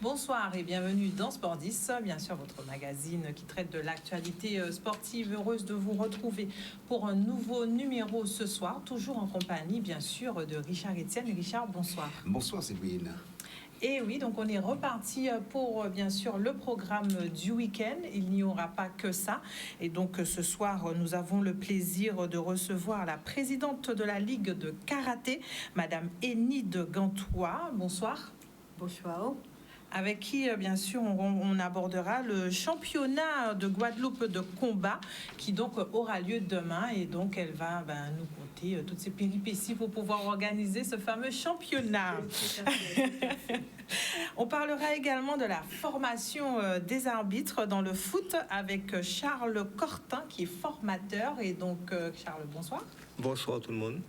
Bonsoir et bienvenue dans Sport 10, bien sûr votre magazine qui traite de l'actualité sportive. Heureuse de vous retrouver pour un nouveau numéro ce soir, toujours en compagnie bien sûr de Richard Etienne. Richard, bonsoir. Bonsoir Séverine. Et oui, donc on est reparti pour bien sûr le programme du week-end. Il n'y aura pas que ça. Et donc ce soir, nous avons le plaisir de recevoir la présidente de la Ligue de karaté, Madame Enide Gantois. Bonsoir. Bonsoir. Avec qui, bien sûr, on abordera le championnat de Guadeloupe de combat qui donc aura lieu demain. Et donc, elle va nous conter toutes ces péripéties pour pouvoir organiser ce fameux championnat. On parlera également de la formation des arbitres dans le foot avec Charles Cortin qui est formateur. Et donc, Charles, bonsoir. Bonsoir tout le monde.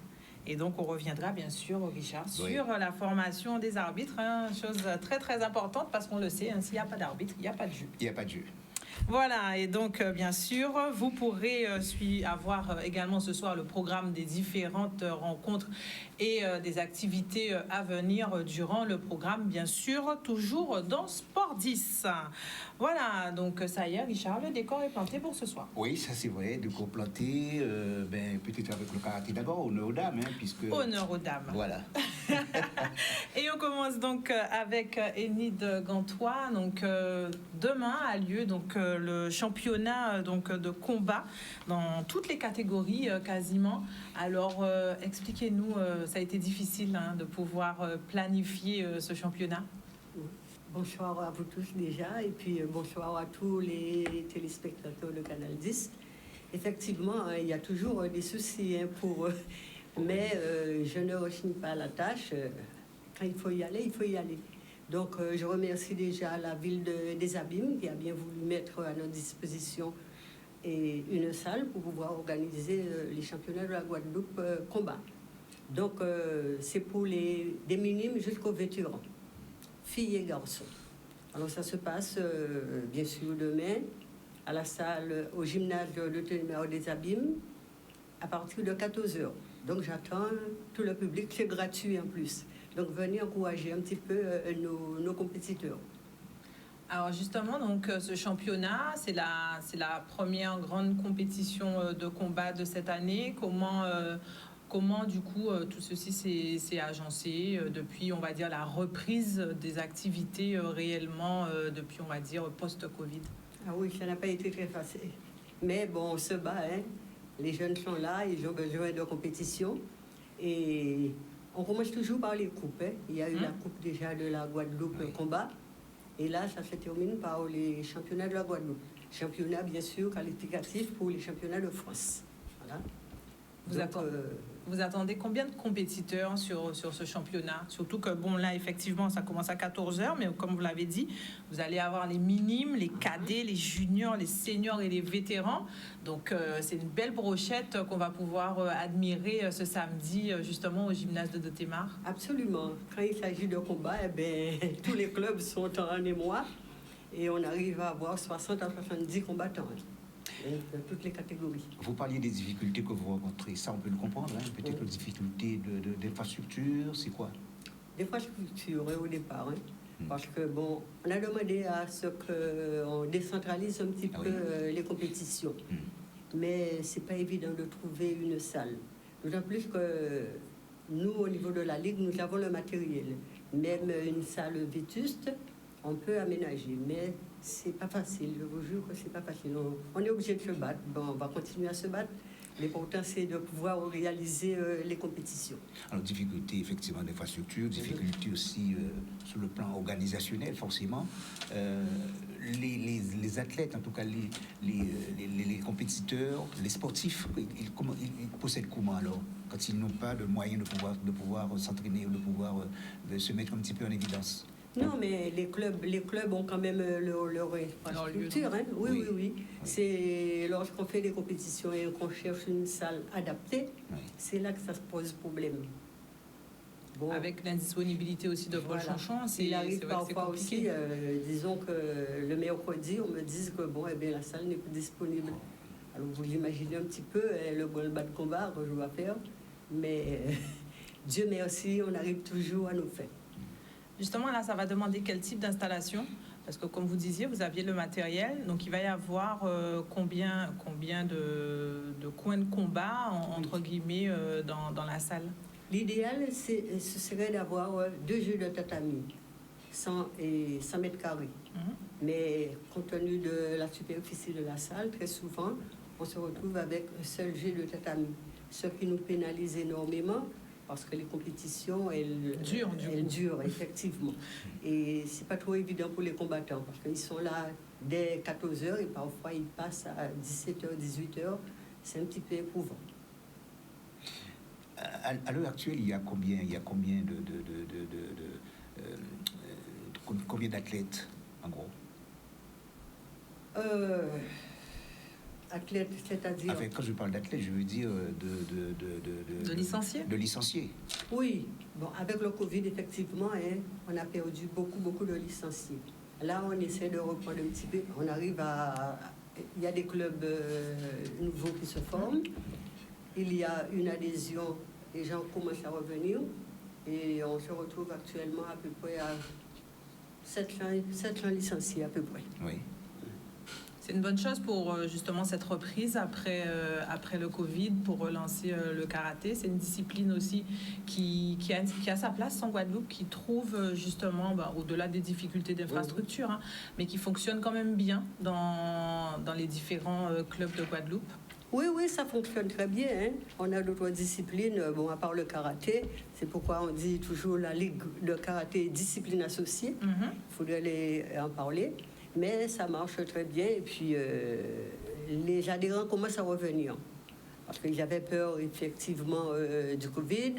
Et donc, on reviendra bien sûr, Richard, sur la formation des arbitres. Chose très, très importante parce qu'on le sait, s'il n'y a pas d'arbitre, il n'y a pas de jeu. Il n'y a pas de jeu. Voilà, et donc, bien sûr, vous pourrez avoir également ce soir le programme des différentes rencontres et des activités à venir durant le programme, bien sûr, toujours dans Sport 10. Voilà, donc ça y est, Richard, le décor est planté pour ce soir. Oui, ça c'est vrai, décor planté, peut-être avec le karaté d'abord, honneur aux dames, puisque... Honneur aux dames. Voilà. Et on commence donc avec Enide Gantois. Donc demain a lieu donc le championnat donc de combat dans toutes les catégories quasiment. Alors expliquez-nous, ça a été difficile de pouvoir planifier ce championnat. Bonsoir à vous tous déjà, et puis bonsoir à tous les téléspectateurs de Canal 10. Effectivement, il y a toujours des soucis pour eux, mais je ne rechigne pas la tâche. Quand il faut y aller, il faut y aller. Donc je remercie déjà la ville des Abîmes qui a bien voulu mettre à notre disposition une salle pour pouvoir organiser les championnats de la Guadeloupe combat. Donc c'est pour des minimes jusqu'aux vétérans, filles et garçons. Alors ça se passe bien sûr demain à la salle, au gymnase de Téléméro des Abîmes à partir de 14h. Donc j'attends tout le public, c'est gratuit en plus. Donc venez encourager un petit peu nos compétiteurs. Alors justement, donc ce championnat, c'est la première grande compétition de combat de cette année. Comment du coup tout ceci s'est agencé depuis, on va dire, la reprise des activités réellement depuis, on va dire, post-Covid? Ah oui, ça n'a pas été très facile. Mais bon, on se bat, Les jeunes sont là, ils ont besoin de compétition. Et on commence toujours par les coupes. Il y a eu la coupe déjà de la Guadeloupe combat. Et là, ça se termine par les championnats de la Guadeloupe. Championnat, bien sûr, qualificatif pour les championnats de France. Voilà. Vous attendez combien de compétiteurs sur ce championnat? Surtout que, bon, là, effectivement, ça commence à 14h, mais comme vous l'avez dit, vous allez avoir les minimes, les cadets, les juniors, les seniors et les vétérans. Donc, c'est une belle brochette qu'on va pouvoir admirer ce samedi, justement, au gymnase de Dotémar. Absolument. Quand il s'agit de combat, tous les clubs sont en émoi et on arrive à avoir 60 à 70 combattants. De toutes les catégories. Vous parliez des difficultés que vous rencontrez, ça on peut le comprendre, peut-être les difficultés d'infrastructure, c'est quoi? D'infrastructure au départ, parce que bon, on a demandé à ce qu'on décentralise un petit peu les compétitions, mais c'est pas évident de trouver une salle. D'autant plus que nous, au niveau de la Ligue, nous avons le matériel. Même une salle vétuste, on peut aménager, mais c'est pas facile, je vous jure que c'est pas facile. On est obligé de se battre, on va continuer à se battre, mais pourtant c'est de pouvoir réaliser les compétitions. Alors difficulté effectivement d'infrastructure, difficulté aussi sur le plan organisationnel forcément. Les athlètes, en tout cas les compétiteurs, les sportifs, ils possèdent comment alors quand ils n'ont pas de moyens de pouvoir s'entraîner ou de pouvoir se mettre un petit peu en évidence? Non, mais les clubs ont quand même leur infrastructure. Oui. C'est lorsqu'on fait des compétitions et qu'on cherche une salle adaptée, c'est là que ça se pose problème. Bon, avec l'indisponibilité aussi de Paul voilà. Chanchon, Il arrive c'est vrai que c'est parfois aussi, compliqué. disons que le mercredi, on me dise que bon, eh bien, la salle n'est plus disponible. Alors vous imaginez un petit peu le bas de combat que je dois faire, mais Dieu merci, on arrive toujours à nous faire. Justement, là, ça va demander quel type d'installation? Parce que, comme vous disiez, vous aviez le matériel, donc il va y avoir combien de coins de combat, entre guillemets, dans la salle? L'idéal, ce serait d'avoir 2 jeux de tatami, 100 mètres carrés. Mais compte tenu de la superficie de la salle, très souvent, on se retrouve avec un seul jeu de tatami, ce qui nous pénalise énormément. Parce que les compétitions, elles durent, effectivement. Et c'est pas trop évident pour les combattants, parce qu'ils sont là dès 14h et parfois ils passent à 17h, 18h. C'est un petit peu éprouvant. À l'heure actuelle, il y a combien combien d'athlètes, en gros? Athlète, c'est-à-dire... Enfin, quand je parle d'athlète, je veux dire De licenciés? De licenciés. Oui, bon, avec le Covid, effectivement, on a perdu beaucoup de licenciés. Là, on essaie de reprendre un petit peu. On arrive à... Il y a des clubs nouveaux qui se forment. Il y a une adhésion, les gens commencent à revenir. Et on se retrouve actuellement à peu près à 700 licenciés, à peu près. Oui. C'est une bonne chose pour justement cette reprise après le Covid, pour relancer le karaté. C'est une discipline aussi qui a sa place en Guadeloupe, qui trouve justement, au-delà des difficultés d'infrastructure, mais qui fonctionne quand même bien dans les différents clubs de Guadeloupe. Oui, ça fonctionne très bien. On a d'autres disciplines, à part le karaté. C'est pourquoi on dit toujours la ligue de karaté discipline associée. Il faudrait en parler. Mais ça marche très bien et puis les adhérents commencent à revenir. Parce que j'avais peur effectivement du Covid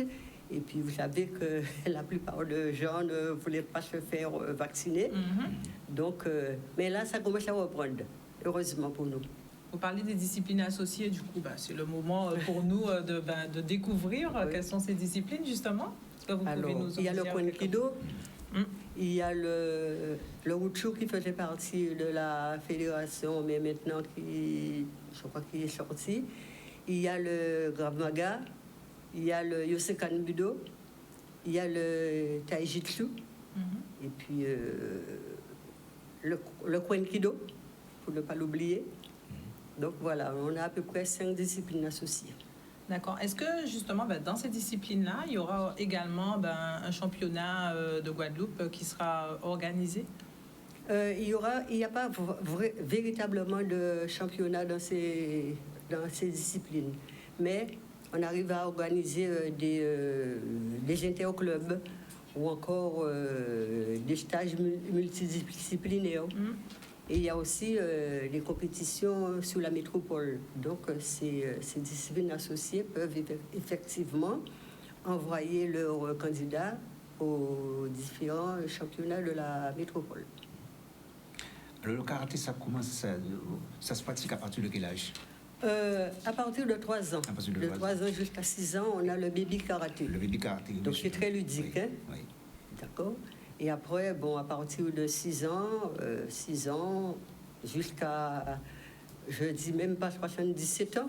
et puis vous savez que la plupart des gens ne voulaient pas se faire vacciner. Donc, mais là, ça commence à reprendre, heureusement pour nous. Vous parlez des disciplines associées, du coup, c'est le moment pour nous de découvrir quelles sont ces disciplines justement. Est-ce que vous pouvez nous en dire? Il y a le Kwen-Kido. Il y a le Wushu qui faisait partie de la fédération, mais maintenant je crois qu'il est sorti. Il y a le Krav Maga, il y a le Yosekan Budo, il y a le Taijitsu, et puis le Kwen-Kido, pour ne pas l'oublier. Donc voilà, on a à peu près 5 disciplines associées. D'accord. Est-ce que justement, dans ces disciplines-là, il y aura également un championnat de Guadeloupe qui sera organisé? Il n'y a pas véritablement de championnat dans ces disciplines, mais on arrive à organiser des interclubs ou encore des stages multidisciplinaires. Et il y a aussi des compétitions sous la métropole. Donc, ces disciplines associées peuvent effectivement envoyer leurs candidats aux différents championnats de la métropole. Alors, le karaté, ça se pratique à partir de quel âge? À partir de 3 ans. De 3 ans jusqu'à 6 ans, on a le baby karaté. Le baby karaté. Donc, c'est très ludique. Oui. D'accord. Et après, à partir de 6 ans jusqu'à, je dis même pas 77 ans,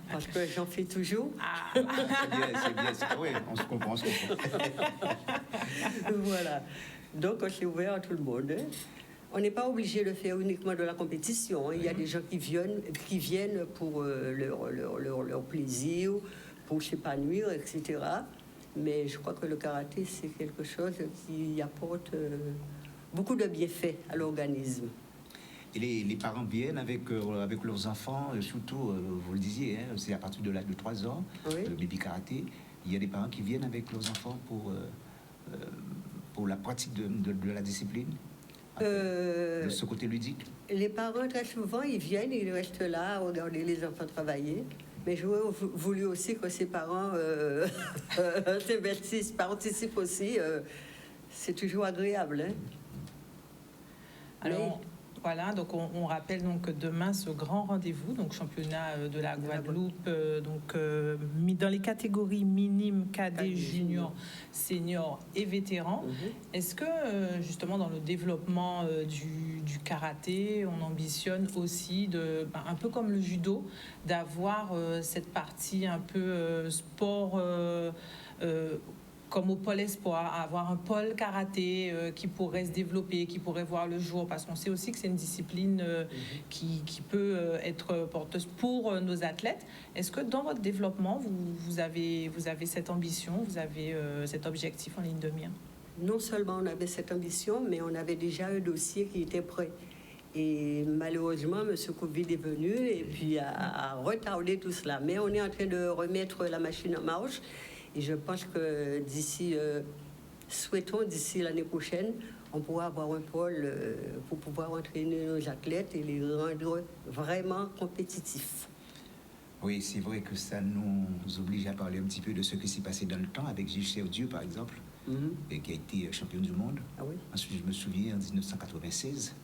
parce que j'en fais toujours. C'est bien, oui, on se comprend. Voilà. Donc, c'est ouvert à tout le monde. On n'est pas obligé de faire uniquement de la compétition. Il y a des gens qui viennent pour leur plaisir, pour s'épanouir, etc. Mais je crois que le karaté, c'est quelque chose qui apporte beaucoup de bienfaits à l'organisme. Et les parents viennent avec leurs enfants, surtout, vous le disiez, c'est à partir de l'âge de 3 ans, le baby karaté. Il y a des parents qui viennent avec leurs enfants pour la pratique de la discipline, de ce côté ludique. Les parents, très souvent, ils viennent, ils restent là à regarder les enfants travailler. Mais j'aurais voulu aussi que ses parents s'investissent, participent aussi. C'est toujours agréable. Alors, Voilà, donc on rappelle donc que demain ce grand rendez-vous, donc championnat de la Guadeloupe, mis dans les catégories minimes, cadets, juniors, seniors et vétérans. Est-ce que justement dans le développement du karaté, on ambitionne aussi un peu comme le judo, d'avoir cette partie un peu sport comme au Pôle Espoir, avoir un pôle karaté qui pourrait se développer, qui pourrait voir le jour, parce qu'on sait aussi que c'est une discipline qui peut être porteuse pour nos athlètes. Est-ce que dans votre développement, vous avez cette ambition, vous avez cet objectif en ligne de mire? Non seulement on avait cette ambition, mais on avait déjà un dossier qui était prêt. Et malheureusement, M. Covid est venu et puis a retardé tout cela. Mais on est en train de remettre la machine en marche. Et je pense que souhaitons d'ici l'année prochaine, on pourra avoir un pôle pour pouvoir entraîner nos athlètes et les rendre vraiment compétitifs. Oui, c'est vrai que ça nous oblige à parler un petit peu de ce qui s'est passé dans le temps avec Gilles Cherdieu, par exemple, et qui a été champion du monde. Ah oui. Ensuite, je me souviens, en 1996,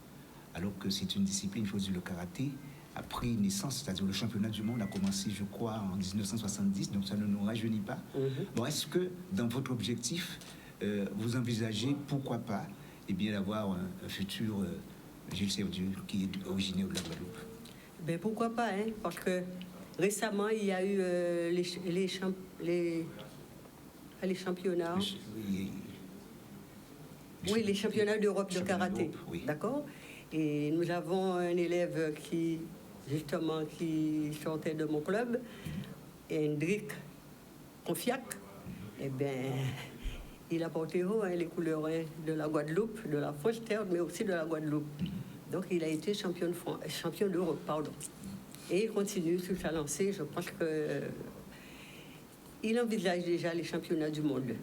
alors que c'est une discipline, il faut dire, le karaté a pris naissance, c'est-à-dire le championnat du monde a commencé, je crois, en 1970, donc ça ne nous rajeunit pas. Bon, est-ce que dans votre objectif, vous envisagez, pourquoi pas, d'avoir un futur Gilles Cherdieu qui est originaire de la Guadeloupe? Ben pourquoi pas, hein, parce que récemment, il y a eu les championnats. Oui, les championnats d'Europe de karaté. Oui. D'accord? Et nous avons un élève qui sortait de mon club, Hendrik Confiac. Eh bien, il a porté haut les couleurs de la Guadeloupe, de la France terre, mais aussi de la Guadeloupe. Donc, il a été champion d'Europe, pardon. Et il continue sur sa lancée. Je pense qu'il envisage déjà les championnats du monde.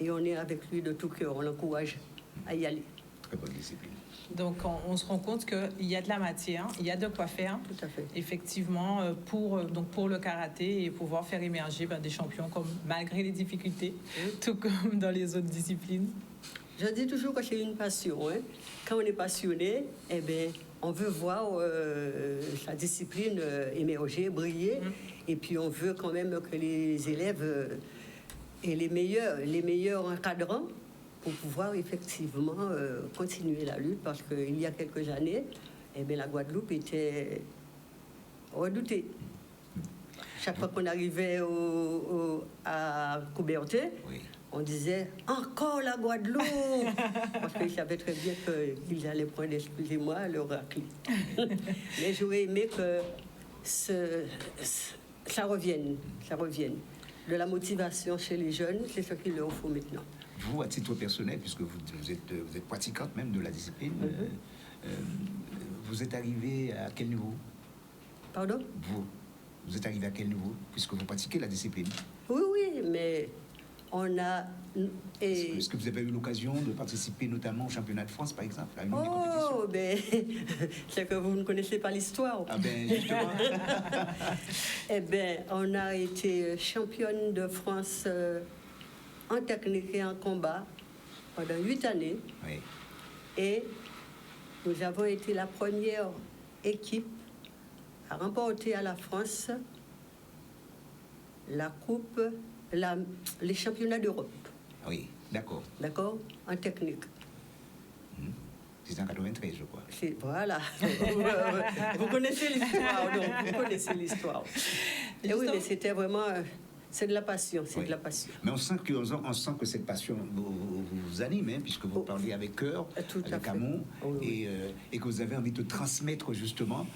Et on est avec lui de tout cœur. On l'encourage à y aller. Très bonne discipline. Donc, on se rend compte qu'il y a de la matière, il y a de quoi faire. Tout à fait. Effectivement, pour le karaté et pouvoir faire émerger des champions malgré les difficultés, tout comme dans les autres disciplines. Je dis toujours que c'est une passion. Hein. Quand on est passionné, eh bien, on veut voir sa discipline émerger, briller. Et puis, on veut quand même que les élèves aient les meilleurs encadrants pour pouvoir effectivement continuer la lutte, parce qu'il y a quelques années, eh bien, la Guadeloupe était redoutée. Chaque fois qu'on arrivait à Coubertin, on disait « Encore la Guadeloupe !» Parce qu'ils savaient très bien qu'ils allaient prendre, excusez-moi, le raclé. Mais j'aurais aimé que ça revienne. De la motivation chez les jeunes, c'est ce qu'il leur faut maintenant. Vous, à titre personnel, puisque vous êtes pratiquante même de la discipline, vous êtes arrivé à quel niveau? Pardon? Vous êtes arrivé à quel niveau, puisque vous pratiquez la discipline? Oui, mais on a... Est-ce que vous avez eu l'occasion de participer notamment au championnat de France, par exemple, à une des compétitions? Oh, ben, c'est que vous ne connaissez pas l'histoire. Ah ben, justement. Eh bien, on a été championne de France en technique et en combat pendant 8 années. Oui. Et nous avons été la première équipe à remporter à la France la coupe, les championnats d'Europe. Oui, d'accord. D'accord? En technique. C'est en 93, je crois. Voilà. Vous connaissez l'histoire, donc. Vous connaissez l'histoire. Et oui, mais c'était vraiment... C'est de la passion, de la passion. Mais on sent que cette passion vous anime, hein, puisque vous parlez avec cœur, avec amour, et que vous avez envie de transmettre justement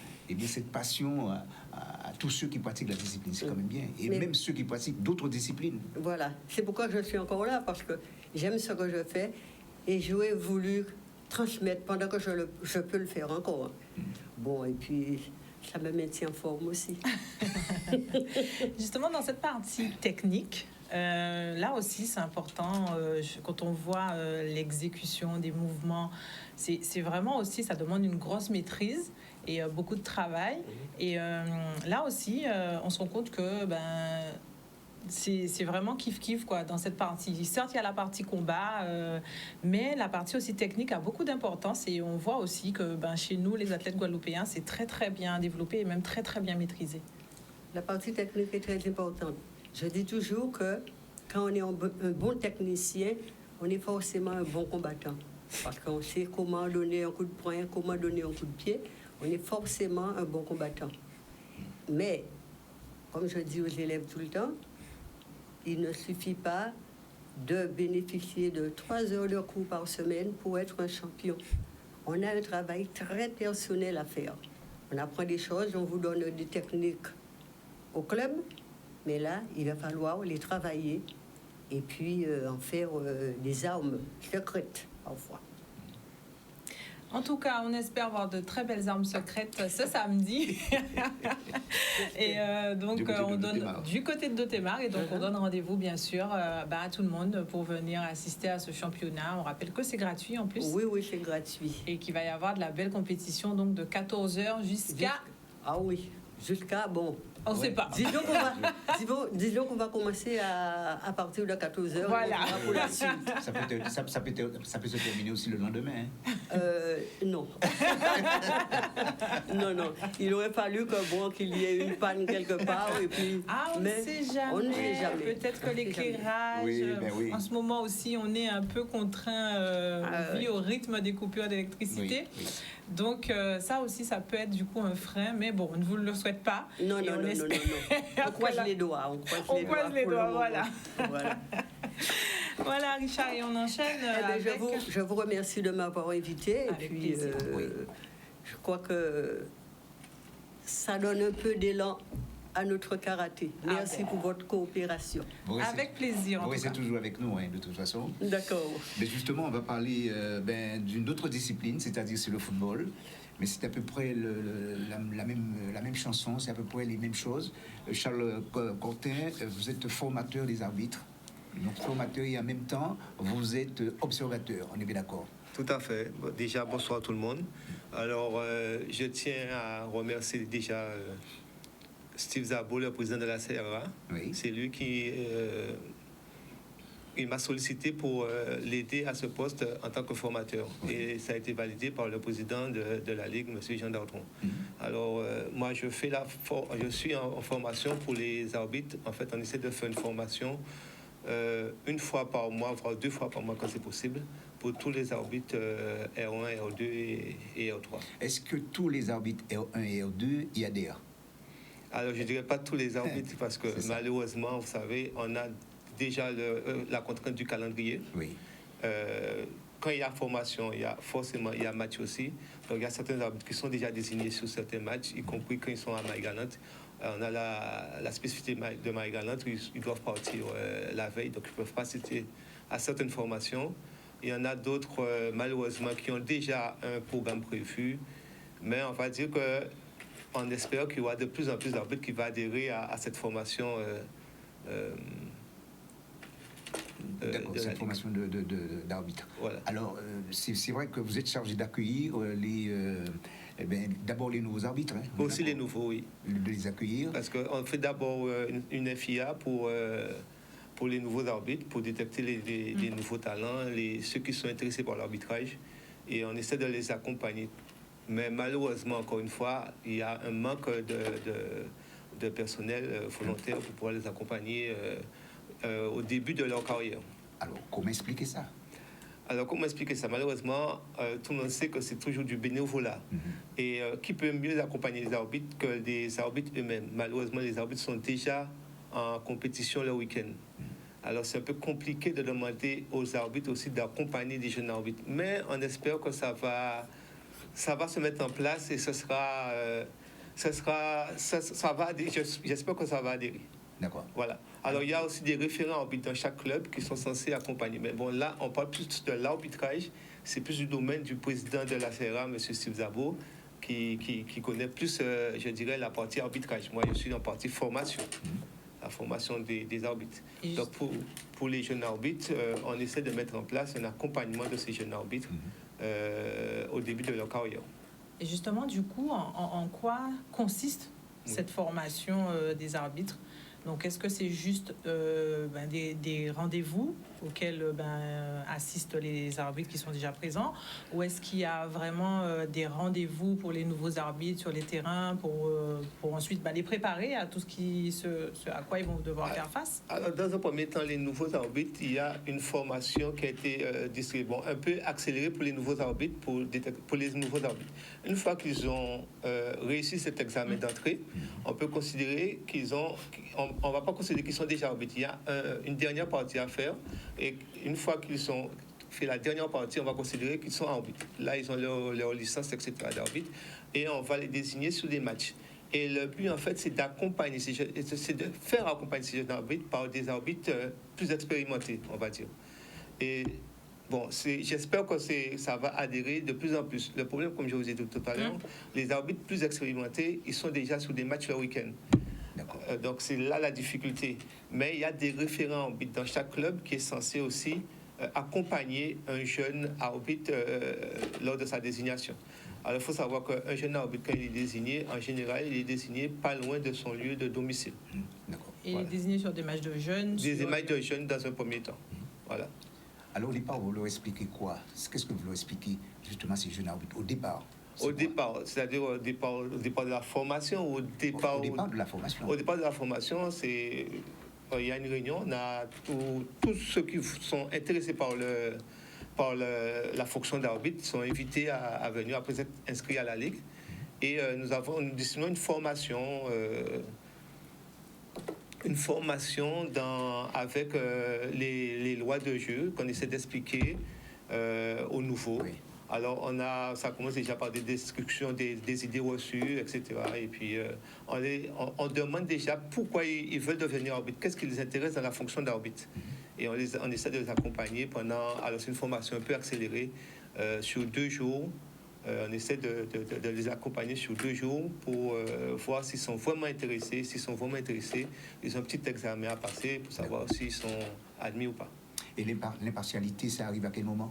cette passion à tous ceux qui pratiquent la discipline. C'est quand même bien. Et même ceux qui pratiquent d'autres disciplines. Voilà. C'est pourquoi je suis encore là, parce que j'aime ce que je fais et j'aurais voulu transmettre pendant que je peux le faire encore. Bon, et puis... ça me maintient en forme aussi. Justement, dans cette partie technique, là aussi, c'est important, quand on voit l'exécution des mouvements, c'est vraiment aussi, ça demande une grosse maîtrise et beaucoup de travail. Et là aussi, on se rend compte que c'est vraiment kiff-kiff quoi, dans cette partie. Certes, il y a la partie combat, mais la partie aussi technique a beaucoup d'importance et on voit aussi que chez nous, les athlètes guadeloupéens, c'est très très bien développé et même très très bien maîtrisé. La partie technique est très importante. Je dis toujours que quand on est un bon technicien, on est forcément un bon combattant. Parce qu'on sait comment donner un coup de poing, comment donner un coup de pied. On est forcément un bon combattant. Mais, comme je dis aux élèves tout le temps, il ne suffit pas de bénéficier de 3 heures de cours par semaine pour être un champion. On a un travail très personnel à faire. On apprend des choses, on vous donne des techniques au club, mais là, il va falloir les travailler et puis en faire des armes secrètes parfois. En tout cas, on espère voir de très belles armes secrètes ce samedi. Et donc, on donne du côté de Dotemar. Et donc, on donne rendez-vous, bien sûr, à tout le monde pour venir assister à ce championnat. On rappelle que c'est gratuit en plus. Oui, c'est gratuit. Et qu'il va y avoir de la belle compétition, donc de 14h jusqu'à... Ah oui, jusqu'à, bon... On ne sait pas. Disons qu'on va commencer à partir de 14h. Voilà. Pour la suite. Ça peut se terminer aussi le lendemain. Non. non. Il aurait fallu qu'il y ait une panne quelque part. Et puis, on ne sait jamais. Peut-être que l'éclairage... Oui. En ce moment aussi, on est un peu contraint vu au rythme des coupures d'électricité. Oui. Donc ça aussi, ça peut être du coup un frein, mais bon, on ne vous le souhaite pas. Non. On croise les doigts. On croise les doigts, voilà. Voilà, Richard, et on enchaîne avec... Je vous remercie de m'avoir invité. Avec plaisir. Je crois que ça donne un peu d'élan à notre karaté. Merci pour votre coopération. Avec plaisir. Oui, c'est toujours avec nous, de toute façon. D'accord. Mais justement, on va parler d'une autre discipline, c'est-à-dire c'est le football. Mais c'est à peu près la même chanson, c'est à peu près les mêmes choses. Charles Cortin, vous êtes formateur des arbitres. Donc formateur et en même temps, vous êtes observateur, on est bien d'accord? Tout à fait. Déjà, bonsoir tout le monde. Alors, je tiens à remercier déjà Steve Zabo, le président de la CRA. Oui. C'est lui qui il m'a sollicité pour l'aider à ce poste en tant que formateur. Oui. Et ça a été validé par le président de la Ligue, M. Jean Dartron. Alors, moi, je suis en formation pour les arbitres. En fait, on essaie de faire une formation une fois par mois, voire 2 fois par mois quand c'est possible, pour tous les arbitres R1, R2 et R3. Est-ce que tous les arbitres R1 et R2 y adhèrent? Alors, je ne dirais pas tous les arbitres, parce que malheureusement, vous savez, on a déjà la contrainte du calendrier. Oui. Quand il y a formation, il y a match aussi. Donc, il y a certains arbitres qui sont déjà désignés sur certains matchs, y compris quand ils sont à Marie-Galante. On a la spécificité de Marie-Galante, ils doivent partir la veille, donc ils ne peuvent pas assister à certaines formations. Il y en a d'autres, malheureusement, qui ont déjà un programme prévu. Mais on va dire qu'on espère qu'il y aura de plus en plus d'arbitres qui vont adhérer à cette formation. D'accord, cette formation d'arbitre. Voilà. Alors, c'est vrai que vous êtes chargé d'accueillir d'abord les nouveaux arbitres. Aussi les nouveaux, oui. De les accueillir. Parce qu'on fait d'abord une FIA pour les nouveaux arbitres, pour détecter les nouveaux talents, ceux qui sont intéressés par l'arbitrage. Et on essaie de les accompagner. Mais malheureusement, encore une fois, il y a un manque de personnel volontaire pour pouvoir les accompagner au début de leur carrière. Alors, comment expliquer ça? Malheureusement, tout le monde sait que c'est toujours du bénévolat. Et qui peut mieux accompagner les arbitres que les arbitres eux-mêmes? Malheureusement, les arbitres sont déjà en compétition le week-end. Alors, c'est un peu compliqué de demander aux arbitres aussi d'accompagner des jeunes arbitres. Mais on espère que ça va se mettre en place et j'espère que ça va adhérer. D'accord. Voilà. Alors, il y a aussi des référents arbitres dans chaque club qui sont censés accompagner. Mais bon, là, on parle plus de l'arbitrage. C'est plus du domaine du président de la CRA, M. Steve Zabo, qui connaît plus, je dirais, la partie arbitrage. Moi, je suis dans la partie formation, la formation des arbitres. Donc, pour les jeunes arbitres, on essaie de mettre en place un accompagnement de ces jeunes arbitres au début de leur carrière. Et justement, du coup, en quoi consiste cette formation des arbitres? Donc, est-ce que c'est juste des rendez-vous auxquels assistent les arbitres qui sont déjà présents, ou est-ce qu'il y a vraiment des rendez-vous pour les nouveaux arbitres sur les terrains pour ensuite les préparer à tout ce à quoi ils vont devoir faire face? Alors, dans un premier temps, les nouveaux arbitres, il y a une formation qui a été distribuée, un peu accélérée pour les nouveaux arbitres, pour les nouveaux arbitres. Une fois qu'ils ont réussi cet examen d'entrée, on peut considérer on ne va pas considérer qu'ils sont déjà arbitres. Il y a une dernière partie à faire, et une fois qu'ils ont fait la dernière partie, on va considérer qu'ils sont arbitres. Là, ils ont leur licence, etc. d'arbitre, et on va les désigner sur des matchs. Et le but, en fait, c'est d'accompagner c'est de faire accompagner ces jeunes arbitres par des arbitres plus expérimentés, on va dire. Et bon, j'espère que ça va adhérer de plus en plus. Le problème, comme je vous ai dit tout à l'heure, les arbitres plus expérimentés, ils sont déjà sur des matchs le week-end. Donc, c'est là la difficulté. Mais il y a des référents arbitres dans chaque club qui est censé aussi accompagner un jeune arbitre lors de sa désignation. Alors, il faut savoir qu'un jeune arbitre, quand il est désigné, en général, il est désigné pas loin de son lieu de domicile. Et voilà. Désigné sur des matchs de jeunes? Des matchs de jeunes dans un premier temps. Voilà. Alors, au départ, vous leur expliquez quoi? Qu'est-ce que vous leur expliquez, justement, ces jeunes arbitres, au départ? C'est-à-dire au départ de la formation, au départ de la formation. Au départ de la formation, il y a une réunion, on a tous ceux qui sont intéressés par la fonction d'arbitre sont invités à venir après être inscrits à la Ligue. Et nous décidons une formation avec les lois de jeu qu'on essaie d'expliquer aux nouveaux. Oui. Alors, ça commence déjà par des descriptions des idées reçues, etc. Et puis, on demande déjà pourquoi ils veulent devenir arbitre, qu'est-ce qui les intéresse dans la fonction d'arbitre. Et on essaie de les accompagner alors c'est une formation un peu accélérée, sur 2 jours. On essaie de les accompagner sur 2 jours pour voir s'ils sont vraiment intéressés. S'ils sont vraiment intéressés, ils ont un petit examen à passer pour savoir s'ils sont admis ou pas. Et l'impartialité, ça arrive à quel moment?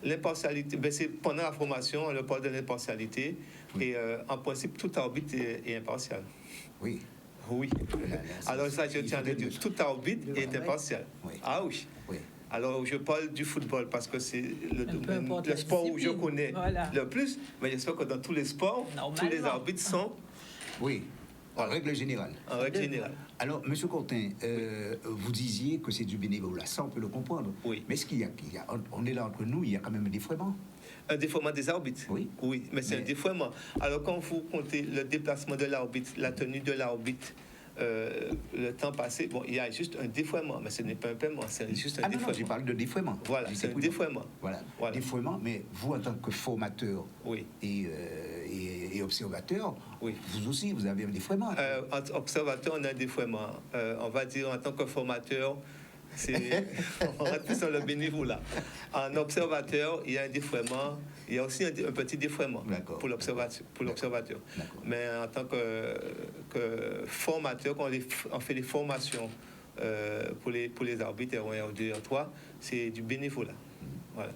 L'impartialité, c'est pendant la formation, on leur parle de l'impartialité. Oui. Et en principe, tout arbitre est impartial. Oui. Oui. Alors ça, je tiens à le dire, tout arbitre est impartial. Oui. Ah oui. Oui. Alors, je parle du football parce que c'est le sport où je connais le plus. Mais j'espère que dans tous les sports, tous les arbitres sont... Oui. En règle générale. En règle générale. Alors, M. Courtin, vous disiez que c'est du bénévolat. Ça, on peut le comprendre. Oui. Mais est-ce qu'il y a on est là entre nous, il y a quand même un défouement? Un défouement des arbitres? Oui. Oui, mais c'est un défouement. Alors, quand vous comptez le déplacement de l'arbitre, la tenue de l'arbitre, le temps passé, bon, il y a juste un défouement, mais ce n'est pas un paiement, c'est juste un défouement. Non, je parle de défouement. Voilà, c'est un défouement. Voilà. Défouement, mais vous, en tant que formateur et observateur, oui. Vous aussi, vous avez un défouement. En observateur, on a un défouement. On va dire, en tant que formateur, on reste plus sur le bénévolat. En observateur, il y a un défouement. Il y a aussi un petit défouement pour l'observateur. Mais en tant que formateur, quand on fait des formations pour les arbitres R1, R2, R3, c'est du bénévolat. Voilà.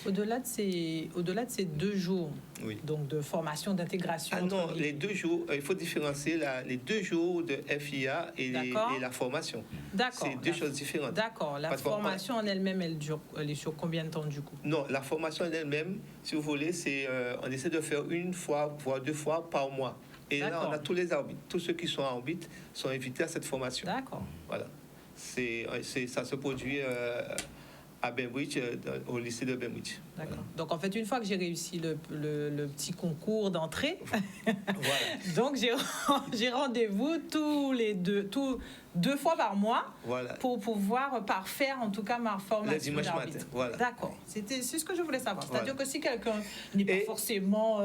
Au-delà de ces 2 jours, oui. Donc de formation, d'intégration. Ah non, les 2 jours, il faut différencier les 2 jours de FIA et la formation. D'accord. C'est 2 choses différentes. D'accord. La formation en elle-même, elle est sur combien de temps du coup? Non, la formation en elle-même, si vous voulez, on essaie de faire 1 fois, voire 2 fois par mois. Et là, on a tous les arbitres. Tous ceux qui sont arbitres sont invités à cette formation. D'accord. Voilà. Ça se produit à Bainbridge, au lycée de Bainbridge. D'accord. Voilà. Donc, en fait, une fois que j'ai réussi le petit concours d'entrée, voilà. Donc j'ai rendez-vous deux fois par mois, voilà. Pour pouvoir parfaire, en tout cas, ma formation. Le dimanche matin, voilà. D'accord. C'est ce que je voulais savoir. C'est-à-dire que si quelqu'un n'est pas forcément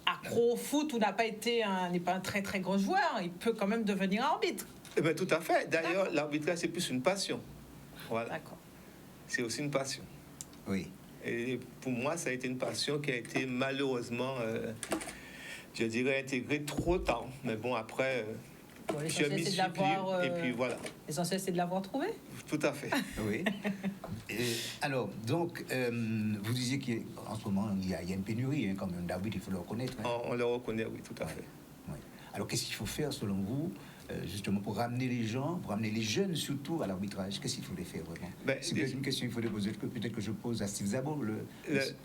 accro au foot ou n'est pas un très, très gros joueur, il peut quand même devenir arbitre. Eh bien, tout à fait. D'ailleurs, l'arbitrage, c'est plus une passion. Voilà. D'accord. C'est aussi une passion. Oui. Et pour moi, ça a été une passion qui a été malheureusement, je dirais, intégrée trop tard. Mais bon, après, je m'y suis pris et puis voilà. L'essentiel, c'est de l'avoir trouvé. Tout à fait. Oui. Alors, donc, vous disiez qu'en ce moment, il y a une pénurie, quand même, d'arbitres, il faut le reconnaître. On le reconnaît, oui, tout à fait. Oui. Alors, qu'est-ce qu'il faut faire, selon vous, justement pour ramener les gens, pour ramener les jeunes surtout à l'arbitrage? Qu'est-ce qu'il faudrait faire vraiment? C'est une question qu'il faudrait poser, peut-être que je pose à Steve Zabo.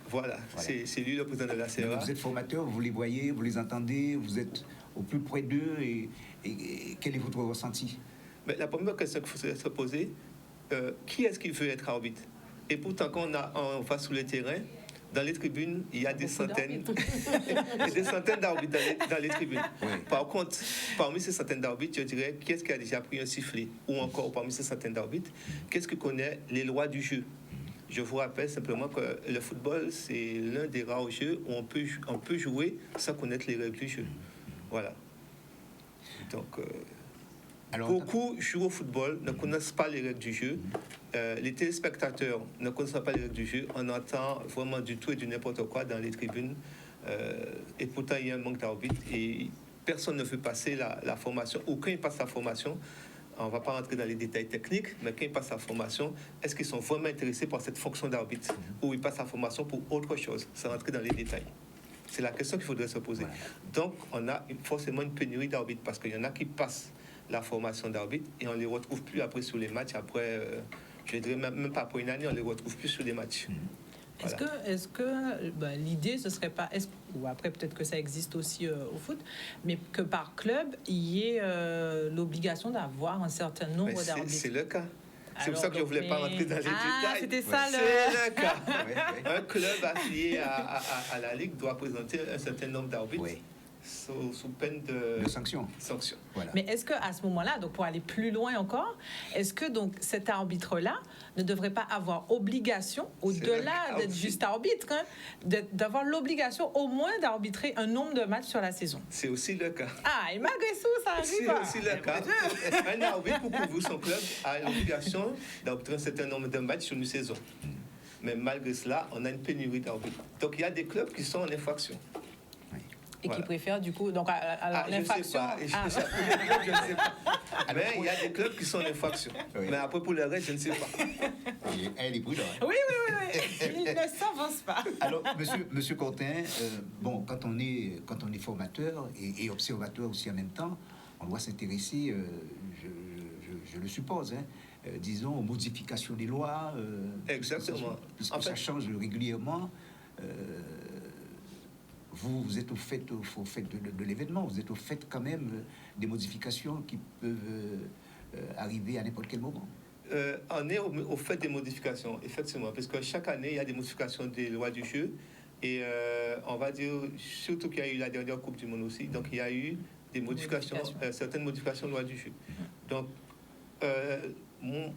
Voilà. C'est lui le président de la CEA. Vous êtes formateur, vous les voyez, vous les entendez, vous êtes au plus près d'eux et quel est votre ressenti? Mais la première question qu'il faudrait se poser, qui est-ce qui veut être arbitre? Et pourtant, quand on va sur le terrain, dans les tribunes, il y a des centaines d'arbitres dans les tribunes. Oui. Par contre, parmi ces centaines d'arbitres, je dirais, qui est-ce qui a déjà pris un sifflet? Ou encore, parmi ces centaines d'arbitres, qu'est-ce qui connaît les lois du jeu? Je vous rappelle simplement que le football, c'est l'un des rares jeux où on peut jouer sans connaître les règles du jeu. Voilà. Donc... beaucoup jouent au football, ne connaissent pas les règles du jeu. Les téléspectateurs ne connaissent pas les règles du jeu. On entend vraiment du tout et du n'importe quoi dans les tribunes. Et pourtant, il y a un manque d'arbitres. Et personne ne veut passer la formation. Ou quand ils passent la formation, on ne va pas rentrer dans les détails techniques, mais quand ils passent la formation, est-ce qu'ils sont vraiment intéressés par cette fonction d'arbitre? Ou ils passent la formation pour autre chose, sans rentrer dans les détails? C'est la question qu'il faudrait se poser. Voilà. Donc, on a forcément une pénurie d'arbitres parce qu'il y en a qui passent la formation d'arbitre et on ne les retrouve plus après sur les matchs. Après, je dirais même pas après une année, on ne les retrouve plus sur les matchs. Voilà. Est-ce que l'idée, ce serait pas, ou après peut-être que ça existe aussi au foot, mais que par club, il y ait l'obligation d'avoir un certain nombre d'arbitres? C'est le cas. C'est pour ça que je ne voulais pas rentrer dans les détails. C'était ça C'est le cas. Un club affilié à la Ligue doit présenter un certain nombre d'arbitres. Oui. Sous peine de sanction. Voilà. Mais est-ce qu'à ce moment-là, donc pour aller plus loin encore, est-ce que donc cet arbitre-là ne devrait pas avoir obligation, au-delà d'être juste arbitre, d'avoir l'obligation au moins d'arbitrer un nombre de matchs sur la saison? C'est aussi le cas. Ah, et malgré tout, ça arrive. C'est aussi le cas. Un arbitre, pour couvrir son club, a l'obligation d'arbitrer un certain nombre de matchs sur une saison. Mais malgré cela, on a une pénurie d'arbitres. Donc il y a des clubs qui sont en infraction. Et qui préfèrent du coup, donc l'infraction. Je ne sais pas. Mais il y a des clubs qui sont en infraction. Oui. Mais après, pour le reste, je ne sais pas. Elle est prudente. Oui. Il ne s'avance pas. Alors, monsieur Courtin, quand on est formateur et observateur aussi en même temps, on doit s'intéresser, je le suppose, disons, aux modifications des lois. Exactement. Puisque ça change régulièrement. Vous êtes au fait de l'événement, vous êtes au fait quand même des modifications qui peuvent arriver à n'importe quel moment. On est au fait des modifications, effectivement, parce que chaque année, il y a des modifications des lois du jeu. Et on va dire, surtout qu'il y a eu la dernière Coupe du Monde aussi, donc il y a eu des modifications, certaines modifications de lois du jeu. Donc,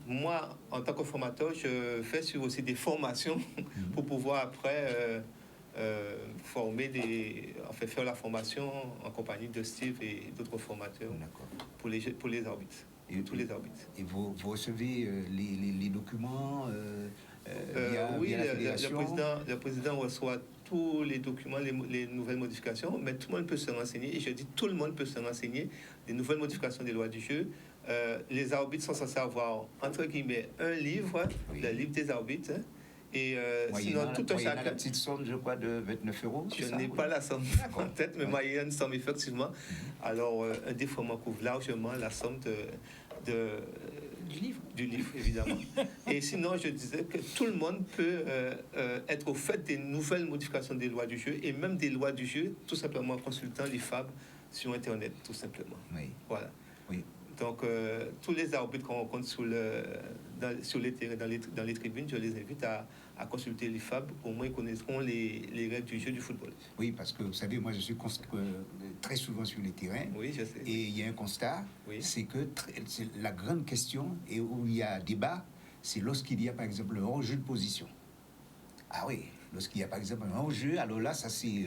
moi, en tant que formateur, je fais sur aussi des formations pour pouvoir après... faire la formation en compagnie de Steve et d'autres formateurs pour les arbitres. Tous les arbitres. Et vous recevez les documents oui, le président reçoit tous les documents, les nouvelles modifications, mais tout le monde peut se renseigner, et je dis tout le monde peut se renseigner des nouvelles modifications des lois du jeu. Les arbitres sont censés avoir, entre guillemets, un livre, le livre des arbitres, et sinon, tout un chacun. La petite somme, je crois, de 29 €. Je n'ai pas la somme en tête, mais il y a une somme, effectivement. Alors, un défraiement couvre largement la somme du livre, évidemment. Et sinon, je disais que tout le monde peut être au fait des nouvelles modifications des lois du jeu, et même des lois du jeu, tout simplement en consultant l'IFAB sur Internet, tout simplement. Oui. Voilà. Oui. Donc, tous les arbitres qu'on rencontre sur les terrains, dans les tribunes, je les invite à consulter l'IFAB. Au moins, ils connaîtront les règles du jeu du football. Oui, parce que, vous savez, moi, je suis très souvent sur les terrains. Oui, je sais. Et il y a un constat, c'est que c'est la grande question, et où il y a débat, c'est lorsqu'il y a, par exemple, un hors-jeu de position. Ah oui, lorsqu'il y a, par exemple, un hors-jeu, alors là, ça, c'est...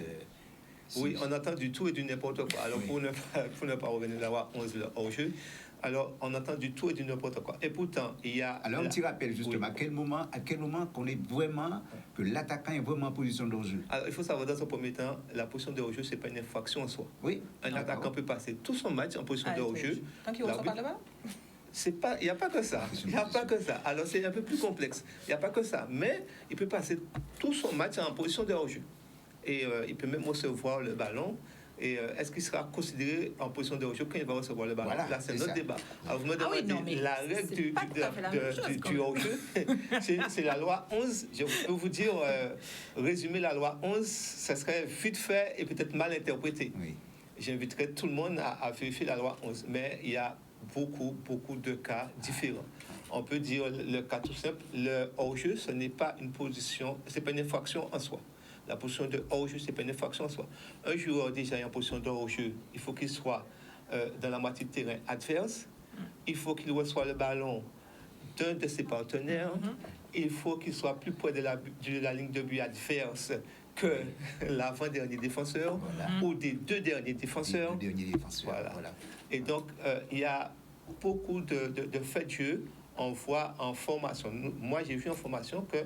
Oui, on entend du tout et du n'importe quoi. Alors, pour ne pas revenir d'avoir 11 hors-jeu, alors on entend du tout et du n'importe quoi. Et pourtant, il y a... Alors, un petit rappel, justement, à quel moment qu'on est vraiment, que l'attaquant est vraiment en position de hors-jeu? Alors, il faut savoir, dans un premier temps, la position de hors-jeu, ce n'est pas une infraction en soi. Oui. Un attaquant peut passer tout son match en position de hors-jeu. Tant qu'il ne reçoit pas le ballon? Il n'y a pas que ça. Il n'y a pas que ça. Alors, c'est un peu plus complexe. Il n'y a pas que ça. Mais il peut passer tout son match en position de hors-jeu. Et il peut même recevoir le ballon Et est-ce qu'il sera considéré en position de hors-jeu quand il va recevoir le ballon? Voilà, là, c'est notre débat. Alors, vous me oui, demandez non, la règle du du hors-jeu. C'est la loi 11. Je peux vous dire, résumer la loi 11, ça serait vite fait et peut-être mal interprété. Oui. J'inviterai tout le monde à vérifier la loi 11. Mais il y a beaucoup de cas différents. On peut dire le cas tout simple, le hors-jeu, ce n'est pas une position, c'est pas une infraction en soi. La position de hors-jeu, ce n'est pas une infraction en soi. Un joueur déjà en position de hors-jeu, il faut qu'il soit dans la moitié de terrain adverse, il faut qu'il reçoive le ballon d'un de ses partenaires, il faut qu'il soit plus près de la ligne de but adverse que l'avant-dernier défenseur ou des deux derniers défenseurs. Voilà. Et donc, il y a beaucoup de faits de jeu. On voit en formation. Moi, j'ai vu en formation que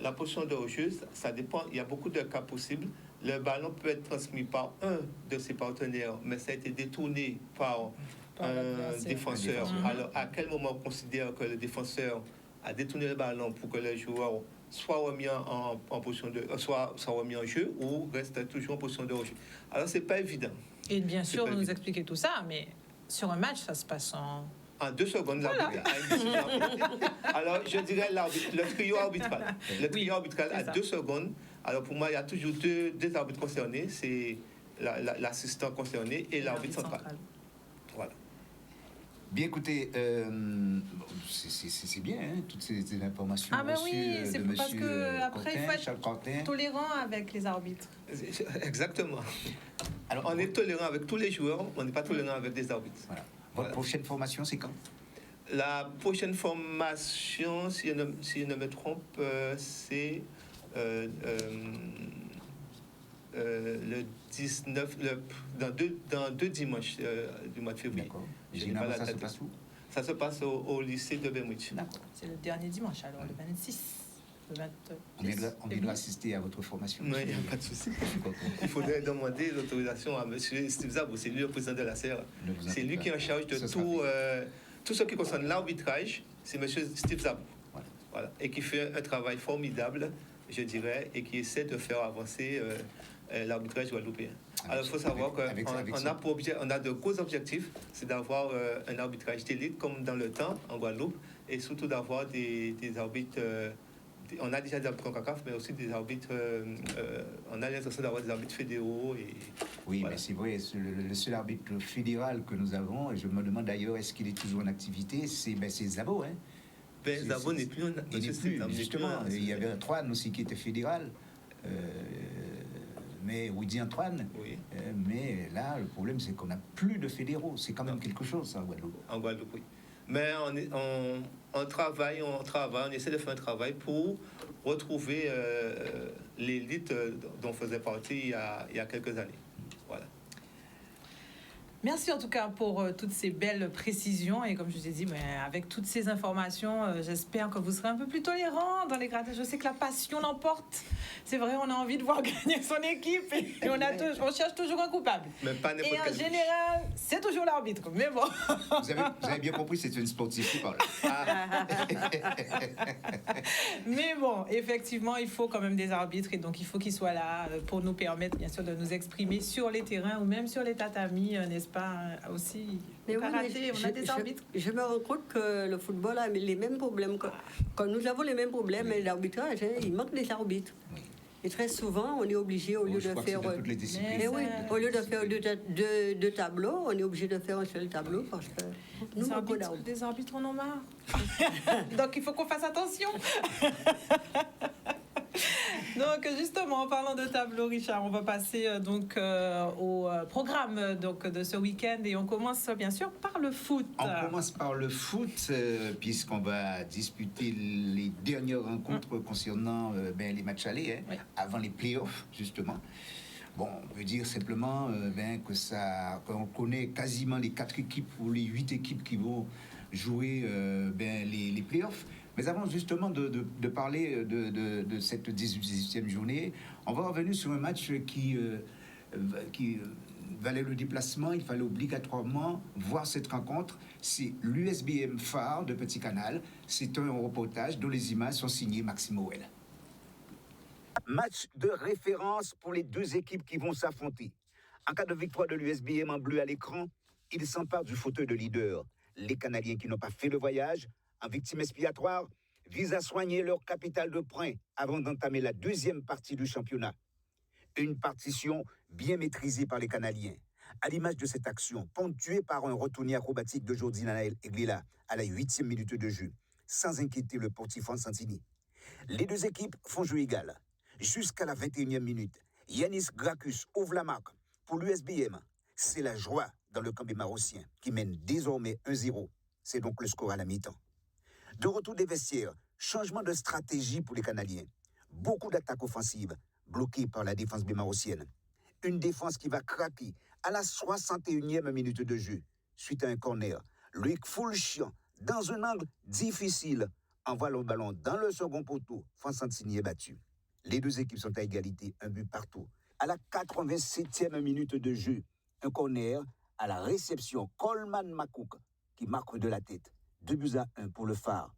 la position de hors-jeu, ça dépend. Il y a beaucoup de cas possibles. Le ballon peut être transmis par un de ses partenaires, mais ça a été détourné par un défenseur. Alors, à quel moment on considère que le défenseur a détourné le ballon pour que le joueur soit remis en position de, soit remis en jeu ou reste toujours en position de hors-jeu? Alors, c'est pas évident. Et bien sûr, vous nous expliquez tout ça, mais sur un match, ça se passe en 2 secondes, l'arbitre a une décision à prendre. Alors, je dirais le trio arbitral. Le trio arbitral à 2 secondes. Alors, pour moi, il y a toujours deux arbitres concernés. C'est l'assistant concerné et l'arbitre central. Voilà. Bien, écoutez, c'est bien, hein, toutes ces informations Ah ben reçues oui, c'est de parce monsieur que après il faut être Charles Quentin. tolérant avec les arbitres. Exactement. Alors, on est tolérant avec tous les joueurs, on n'est pas tolérant avec des arbitres. Voilà. Votre prochaine formation, c'est quand? La prochaine formation, si je ne me trompe, c'est le 19, dans deux dimanches du mois de février. D'accord. Généralement, ça se passe où? Ça se passe au lycée de Benwich. D'accord. C'est le dernier dimanche, alors le 26. On viendra assister à votre formation. Oui, il n'y a pas de souci. Il faudrait demander l'autorisation à M. Steve Zabou, c'est lui le président de la CR. C'est lui qui est en charge de tout ce qui concerne l'arbitrage, c'est M. Steve Zabou. Voilà. Et qui fait un travail formidable, je dirais, et qui essaie de faire avancer l'arbitrage guadeloupéen. Alors, il faut savoir qu'on a de gros objectifs, c'est d'avoir un arbitrage d'élite comme dans le temps en Guadeloupe, et surtout d'avoir des arbitres. On a déjà des arbitres en CACAF, mais aussi des arbitres. On a l'intention d'avoir des arbitres fédéraux. Oui, voilà. Mais c'est vrai, le seul arbitre fédéral que nous avons, et je me demande d'ailleurs, est-ce qu'il est toujours en activité, c'est Zabo, hein? Zabo n'est plus en activité. Justement, il y avait Antoine aussi qui était fédéral. Mais Woody Antoine. Oui. Mais là, le problème, c'est qu'on n'a plus de fédéraux. C'est quand même quelque chose, ça, en Guadeloupe. En Guadeloupe, oui. Mais on travaille, on essaie de faire un travail pour retrouver l'élite dont faisait partie il y a quelques années. Voilà. Merci en tout cas pour toutes ces belles précisions et comme je vous ai dit, avec toutes ces informations, j'espère que vous serez un peu plus tolérants dans les grades. Je sais que la passion l'emporte. C'est vrai, on a envie de voir gagner son équipe et on cherche toujours un coupable. Mais pas n'importe quel. Et en général, c'est toujours l'arbitre. Mais bon. Vous avez bien compris, c'est une sportive qui parle. Mais bon, effectivement, il faut quand même des arbitres et donc il faut qu'ils soient là pour nous permettre, bien sûr, de nous exprimer sur les terrains ou même sur les tatamis, n'est-ce pas, aussi. Mais oui, karaté, on a des arbitres. Je me rends compte que le football a les mêmes problèmes. Quand nous avons les mêmes problèmes, mais l'arbitrage, il manque des arbitres. Oui. Et très souvent, on est obligé, au lieu de faire... Mais oui, au lieu de faire deux tableaux, on est obligé de faire un seul tableau parce que nous, des arbitres en ont marre. Donc, il faut qu'on fasse attention. Donc justement, en parlant de tableau, Richard, on va passer au programme de ce week-end et on commence bien sûr par le foot. On commence par le foot puisqu'on va disputer les dernières rencontres concernant les matchs allés, avant les playoffs justement. Bon, on peut dire simplement qu'on connaît quasiment les 4 équipes ou les 8 équipes qui vont jouer les playoffs. Mais avant justement de parler de cette 18e journée, on va revenir sur un match qui valait le déplacement. Il fallait obligatoirement voir cette rencontre. C'est l'USBM Phare de Petit Canal. C'est un reportage dont les images sont signées Maxime Ouel. Match de référence pour les deux équipes qui vont s'affronter. En cas de victoire de l'USBM en bleu à l'écran, il s'empare du fauteuil de leader. Les Canadiens qui n'ont pas fait le voyage, en victime expiatoire, visent à soigner leur capital de points avant d'entamer la deuxième partie du championnat. Une partition bien maîtrisée par les Canadiens. À l'image de cette action, ponctuée par un retourné acrobatique de Jordi Nanael Eglila à la 8e minute de jeu, sans inquiéter le portif Santini. Les deux équipes font jeu égal. Jusqu'à la 21e minute, Yanis Gracchus ouvre la marque pour l'USBM. C'est la joie dans le camp des Marocains qui mène désormais 1-0. C'est donc le score à la mi-temps. De retour des vestiaires, changement de stratégie pour les Canadiens. Beaucoup d'attaques offensives bloquées par la défense bémarossienne. Une défense qui va craquer à la 61e minute de jeu. Suite à un corner, Loïc Foulchian, dans un angle difficile, envoie le ballon dans le second poteau. Santini est battu. Les deux équipes sont à égalité, un but partout. À la 87e minute de jeu, un corner à la réception. Coleman Makouk qui marque de la tête. 2-1 pour le Phare.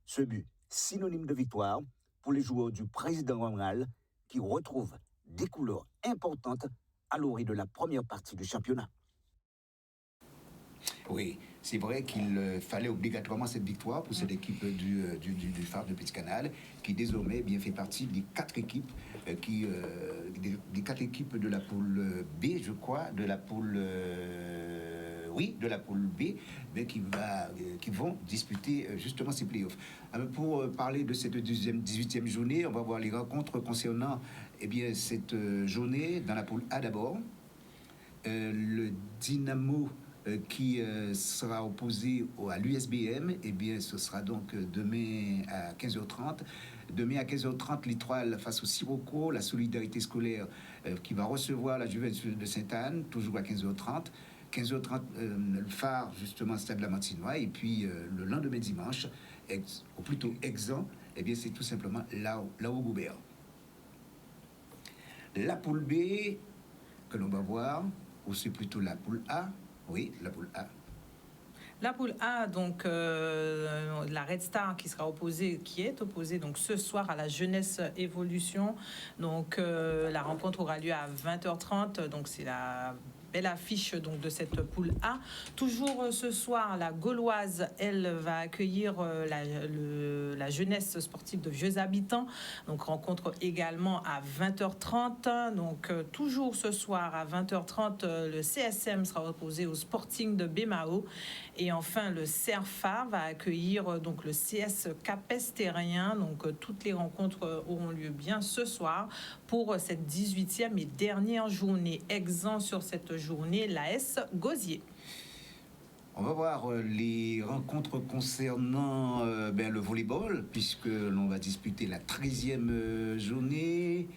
Ce but, synonyme de victoire pour les joueurs du président Ronald qui retrouvent des couleurs importantes à l'orée de la première partie du championnat. Oui, c'est vrai qu'il fallait obligatoirement cette victoire pour cette équipe du Phare de Petit Canal, qui désormais fait partie des 4 équipes des 4 équipes de la poule B, je crois, de la poule B, mais qui vont disputer justement ces playoffs. Alors, pour parler de cette 18e journée, on va voir les rencontres concernant cette journée dans la poule A d'abord. Le Dynamo qui sera opposé à l'USBM, ce sera donc demain à 15h30. Demain à 15h30, l'Étoile face au Sirocco, la Solidarité scolaire qui va recevoir la Juventus de Sainte-Anne, toujours à 15h30. 15h30, le Phare, justement, Stade de la Martinois. Et puis, le lendemain dimanche, ou plutôt Exan, c'est tout simplement Lao-Goubert. La poule B, que l'on va voir, ou c'est plutôt la poule A. Oui, la poule A. La poule A, donc la Red Star qui est opposée donc ce soir à la Jeunesse Évolution. Donc la rencontre aura lieu à 20h30. Donc c'est la belle affiche donc de cette poule A. Toujours ce soir, la Gauloise, elle va accueillir la jeunesse sportive de Vieux Habitants. Donc rencontre également à 20h30. Donc toujours ce soir à 20h30, le CSM sera opposé au Sporting de Bémao. Et enfin, le CERFA va accueillir donc le CS Capestérien. Donc toutes les rencontres auront lieu bien ce soir pour cette 18e et dernière journée. Exempt sur cette journée, l'AS Gosier. On va voir les rencontres concernant le volleyball, puisque l'on va disputer la 13e journée.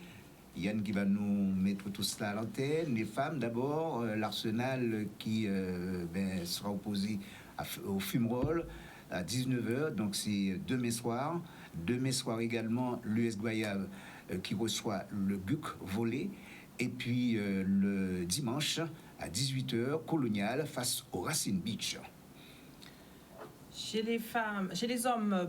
Yann qui va nous mettre tout cela à l'antenne. Les femmes d'abord, l'Arsenal qui sera opposé au Fumerol à 19h, donc c'est demain soir. Demain soir également, l'US Goyave qui reçoit le GUC volley. Et puis le dimanche à 18h, Colonial face au Racine Beach. Chez les hommes,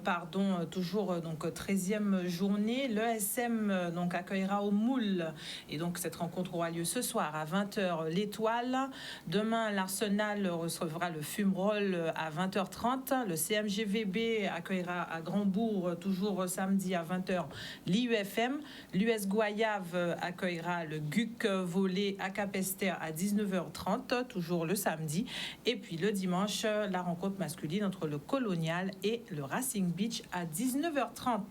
toujours donc 13e journée, l'ESM donc accueillera au Moule et donc cette rencontre aura lieu ce soir à 20h l'Étoile. Demain, l'Arsenal recevra le Fumerol à 20h30. Le CMGVB accueillera à Grandbourg toujours samedi à 20h l'IUFM. L'US Goyave accueillera le GUC volley à Capester à 19h30 toujours le samedi. Et puis le dimanche, la rencontre masculine entre le Colonial et le Racing Beach à 19h30.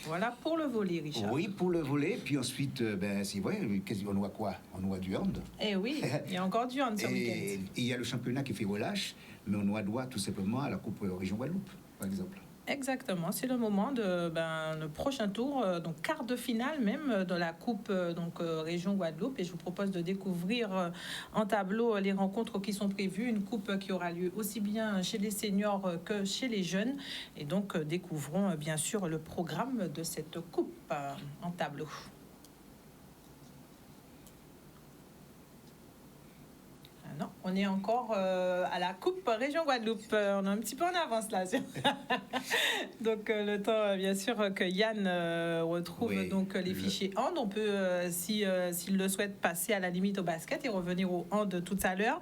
Voilà pour le volley, Richard. Oui, pour le volley. Puis ensuite, c'est vrai, on voit quoi? On voit du hand. Eh oui, il y a encore du hand sur le week-end. Et il y a le championnat qui fait relâche, mais on doit tout simplement à la Coupe Région Guadeloupe, par exemple. Exactement, c'est le moment de le prochain tour, donc quart de finale même de la Coupe Région Guadeloupe. Et je vous propose de découvrir en tableau les rencontres qui sont prévues. Une coupe qui aura lieu aussi bien chez les seniors que chez les jeunes. Et donc découvrons bien sûr le programme de cette coupe en tableau. non, on est encore à la Coupe Région Guadeloupe. On est un petit peu en avance là. Donc le temps, bien sûr, que Yann retrouve donc les fichiers hand. On peut, s'il le souhaite, passer à la limite au basket et revenir au hand tout à l'heure.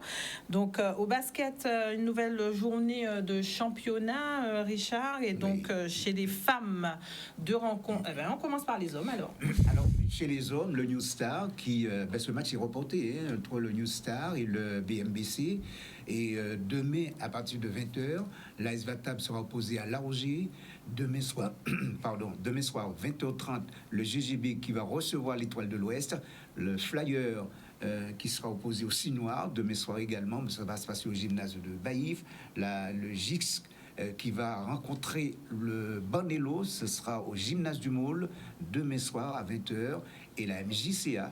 Donc au basket, une nouvelle journée de championnat, Richard. Et donc chez les femmes, 2 rencontres. On commence par les hommes alors. Alors, chez les hommes, le New Star, ce match est reporté entre le New Star et le BMBC. Et demain, à partir de 20h, l'AS Vatab sera opposé à La Roger. Demain soir, 20h30, le GGB qui va recevoir l'Étoile de l'Ouest. Le Flyer qui sera opposé au Cinoir. Demain soir également, ça va se passer au gymnase de Baïf. Le GIX qui va rencontrer le Banello, ce sera au gymnase du Môle demain soir à 20h, et la MJCA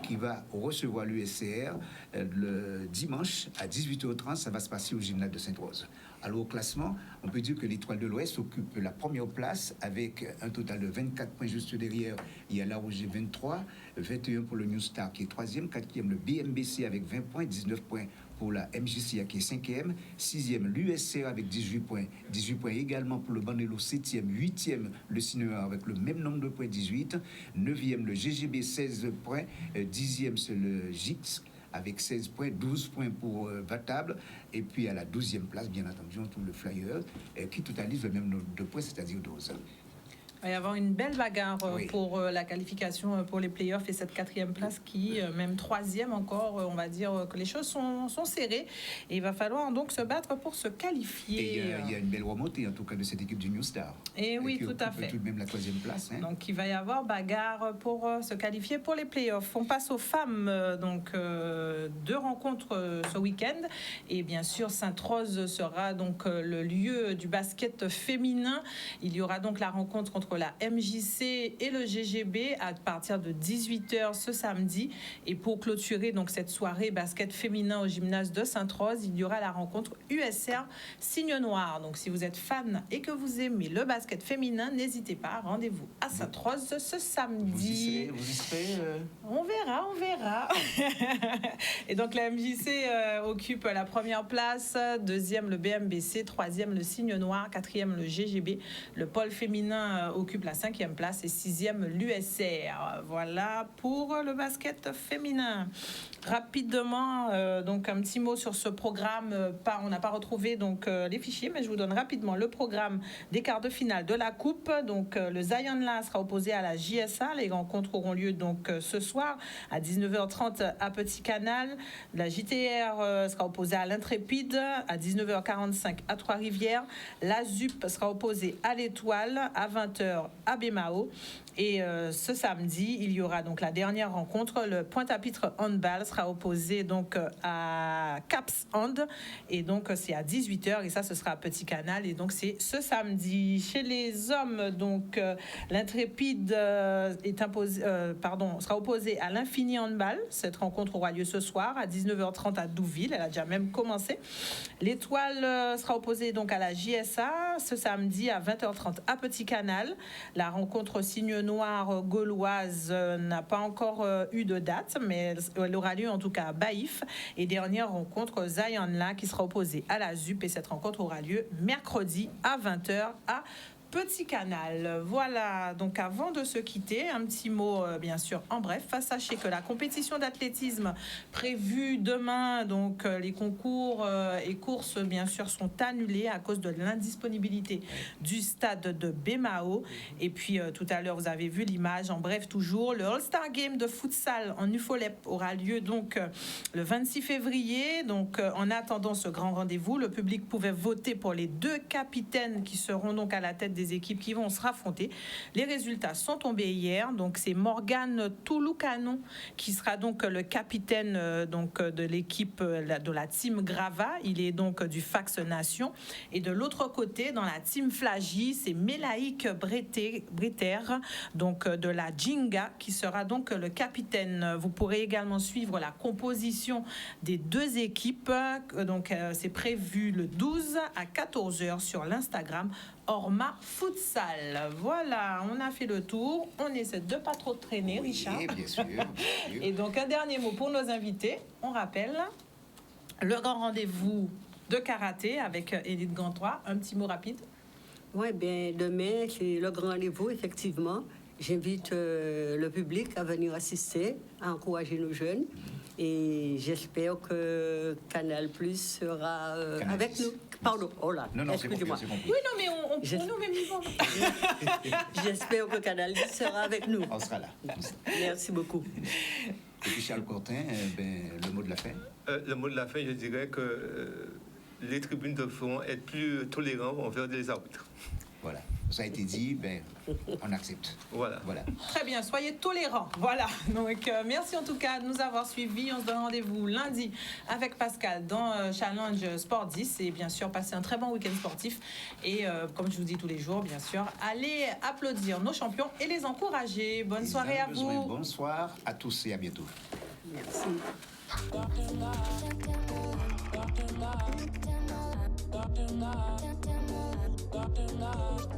qui va recevoir l'USCR le dimanche à 18h30, ça va se passer au gymnase de Sainte-Rose. Alors au classement, on peut dire que l'Étoile de l'Ouest occupe la première place avec un total de 24 points. Juste derrière, il y a La Roger 23, 21 pour le New Star qui est 3e, 4e le BMBC avec 20 points, 19 points pour la MJCA qui est 5e, 6e l'USCR avec 18 points également pour le Banello 7e, 8e le Cinoir avec le même nombre de points, 18, 9e le GGB 16 points, 10e c'est le GIX avec 16 points, 12 points pour Vatable, et puis à la 12e place, bien entendu, on trouve le Flyer qui totalise le même nombre de points, c'est-à-dire 12. Il va y avoir une belle bagarre pour la qualification pour les playoffs et cette 4e place qui, même 3e encore, on va dire que les choses sont serrées. Et il va falloir donc se battre pour se qualifier. Et il y a une belle remontée, en tout cas, de cette équipe du New Star. Et oui, tout à fait. Tout de même la 3e place. Donc il va y avoir bagarre pour se qualifier pour les playoffs. On passe aux femmes, donc 2 rencontres ce week-end. Et bien sûr, Sainte-Rose sera donc le lieu du basket féminin. Il y aura donc la rencontre entre la MJC et le GGB à partir de 18h ce samedi. Et pour clôturer donc cette soirée basket féminin au gymnase de Sainte-Rose, il y aura la rencontre USR Signe Noir. Donc si vous êtes fan et que vous aimez le basket féminin, n'hésitez pas, rendez-vous à Sainte-Rose ce samedi. Vous y serez On verra. Et donc la MJC occupe la première place, 2e le BMBC, 3e le Signe Noir, 4e le GGB. Le pôle féminin occupe la 5e place et 6e l'USR. Voilà pour le basket féminin. Rapidement, donc un petit mot sur ce programme. On n'a pas retrouvé donc les fichiers, mais je vous donne rapidement le programme des quarts de finale de la Coupe. Donc le Zion-La sera opposé à la JSA. Les rencontres auront lieu donc ce soir à 19h30 à Petit Canal. La JTR sera opposée à l'Intrépide à 19h45 à Trois-Rivières. La ZUP sera opposée à l'Étoile à 20h à Bémao. Et ce samedi, il y aura donc la dernière rencontre. Le Pointe-à-Pitre Handball sera opposé donc à Caps Hand. Et donc c'est à 18h et ça ce sera à Petit Canal. Et donc c'est ce samedi. Chez les hommes, donc l'Intrépide sera opposé à l'Infini Handball. Cette rencontre aura lieu ce soir à 19h30 à Douville. Elle a déjà même commencé. L'Étoile sera opposée donc à la JSA ce samedi à 20h30 à Petit Canal. La rencontre Signe Noir gauloise n'a pas encore eu de date, mais elle aura lieu en tout cas à Baïf. Et dernière rencontre Zion-La qui sera opposée à la ZUP et cette rencontre aura lieu mercredi à 20h à Petit Canal. Voilà, donc avant de se quitter, un petit mot bien sûr en bref. Sachez que la compétition d'athlétisme prévue demain, donc les concours et courses bien sûr sont annulés à cause de l'indisponibilité du stade de Bémao. Et puis tout à l'heure vous avez vu l'image, en bref toujours, le All-Star Game de futsal en Ufolep aura lieu donc le 26 février. Donc en attendant ce grand rendez-vous, le public pouvait voter pour les 2 capitaines qui seront donc à la tête des équipes qui vont se raffronter. Les résultats sont tombés hier. Donc c'est Morgane Touloucanon qui sera donc le capitaine donc de l'équipe de la team Grava. Il est donc du Fax Nation. Et de l'autre côté, dans la team Flagy, c'est Mélaïque Breter donc de la Jinga qui sera donc le capitaine. Vous pourrez également suivre la composition des 2 équipes. Donc c'est prévu le 12 à 14h sur l'Instagram Orma Futsal. Voilà, on a fait le tour. On essaie de pas trop traîner, Richard. Oui, bien sûr. Et donc, un dernier mot pour nos invités. On rappelle le grand rendez-vous de karaté avec Élite Gantois. Un petit mot rapide. Oui, bien, demain, c'est le grand rendez-vous, effectivement. J'invite le public à venir assister, à encourager nos jeunes. Et j'espère que Canal Plus sera avec nous. Pardon, oh là, non, excusez-moi. Oui, non, mais on au même niveau. J'espère que Canal Plus sera avec nous. On sera là. Merci beaucoup. Et puis Charles Courtin, le mot de la fin. Le mot de la fin, je dirais que les tribunes devront être plus tolérants envers les arbitres. Voilà, ça a été dit, on accepte. Voilà. Très bien, soyez tolérants. Voilà, donc merci en tout cas de nous avoir suivis. On se donne rendez-vous lundi avec Pascal dans Challenge Sport 10 et bien sûr, passez un très bon week-end sportif. Et comme je vous dis tous les jours, bien sûr, allez applaudir nos champions et les encourager. Bonne soirée à vous. Bonsoir à tous et à bientôt. Merci. Dr. Love.